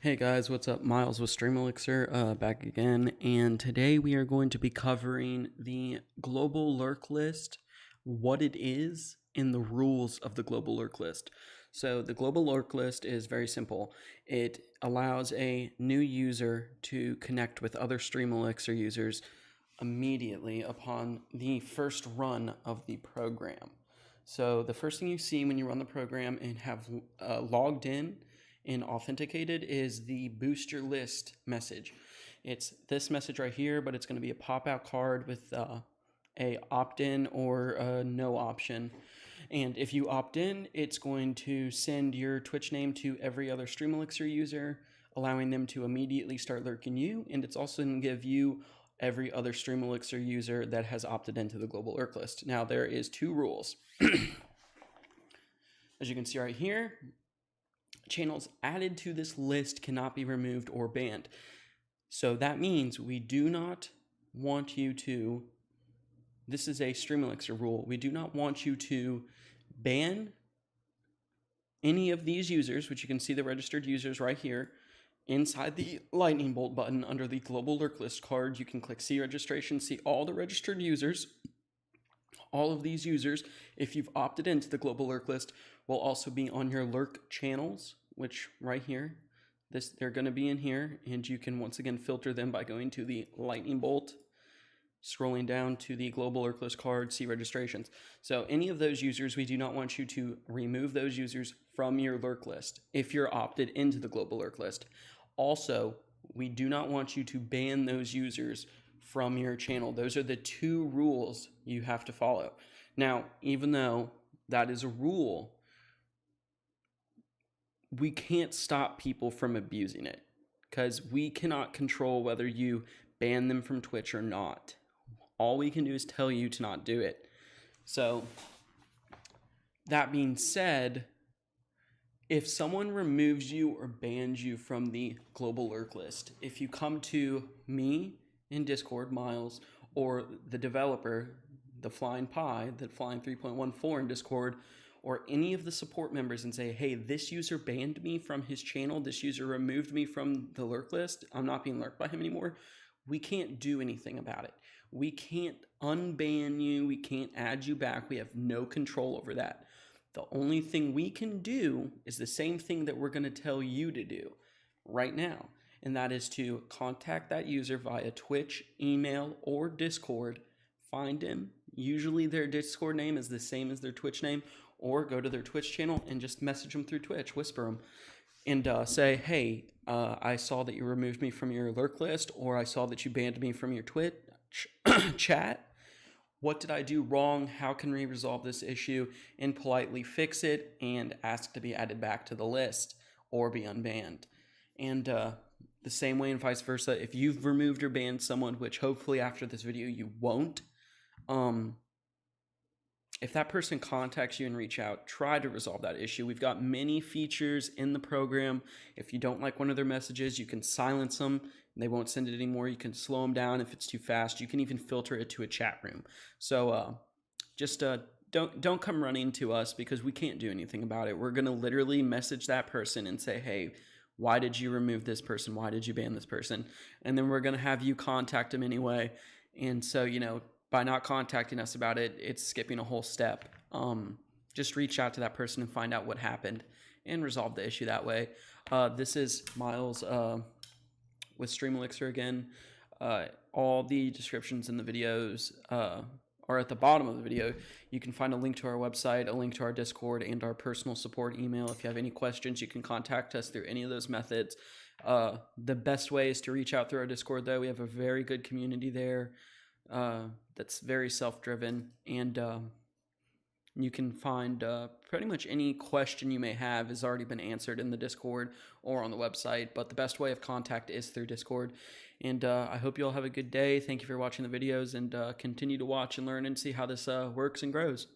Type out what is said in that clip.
Hey guys, what's up? Miles with Elixir, back again, and today we are going to be covering the global lurk list, what it is, and the rules of the global lurk list. So the global lurk list is very simple. It allows a new user to connect with other Elixir users immediately upon the first run of the program. So the first thing you see when you run the program and have logged in and authenticated is the booster list message. It's this message right here, but it's going to be a pop-out card with a opt-in or a no option. And if you opt in, it's going to send your Twitch name to every other Elixir user, allowing them to immediately start lurking you. And it's also going to give you every other Elixir user that has opted into the global lurk list. Now, there is two rules. As you can see right here, channels added to this list cannot be removed or banned. So that means we do not want you to, this is a Elixir rule, we do not want you to ban any of these users, which you can see the registered users right here. Inside the lightning bolt button under the global lurk list card, you can click see registration, see all the registered users. All of these users, if you've opted into the global lurk list, will also be on your lurk channels, which right here, they're going to be in here, and you can once again filter them by going to the lightning bolt, scrolling down to the global lurk list card, see registrations. So any of those users, we do not want you to remove those users from your lurk list if you're opted into the global lurk list. Also, we do not want you to ban those users from your channel. Those are the two rules you have to follow. Now, even though that is a rule, we can't stop people from abusing it because we cannot control whether you ban them from Twitch or not. All we can do is tell you to not do it. So that being said, if someone removes you or bans you from the global lurk list, if you come to me in Discord, Miles, or the developer, the Flying Pie, the Flying 3.14 in Discord, or any of the support members and say, hey, this user banned me from his channel, this user removed me from the lurk list, I'm not being lurked by him anymore, we can't do anything about it. We can't unban you, we can't add you back, we have no control over that. The only thing we can do is the same thing that we're going to tell you to do right now, and that is to contact that user via Twitch, email, or Discord. Find him. Usually their Discord name is the same as their Twitch name, or go to their Twitch channel and just message them through Twitch, whisper them, and say, hey, I saw that you removed me from your lurk list, or I saw that you banned me from your Twitch chat. What did I do wrong? How can we resolve this issue? And politely fix it and ask to be added back to the list or be unbanned. And the same way and vice versa, if you've removed or banned someone, which hopefully after this video you won't, if that person contacts you and reach out, try to resolve that issue. We've got many features in the program. If you don't like one of their messages, you can silence them. They won't send it anymore. You can slow them down if it's too fast. You can even filter it to a chat room. So just don't come running to us because we can't do anything about it. We're going to literally message that person and say, hey, why did you remove this person? Why did you ban this person? And then we're going to have you contact them anyway. And so, you know, by not contacting us about it, it's skipping a whole step. Just reach out to that person and find out what happened and resolve the issue that way. This is Miles with Elixir again. All the descriptions in the videos are at the bottom of the video. You can find a link to our website, a link to our Discord, and our personal support email. If you have any questions, you can contact us through any of those methods. The best way is to reach out through our Discord, though. We have a very good community there that's very self-driven, and you can find pretty much any question you may have has already been answered in the Discord or on the website, but the best way of contact is through Discord. And I hope you all have a good day. Thank you for watching the videos, and continue to watch and learn and see how this works and grows.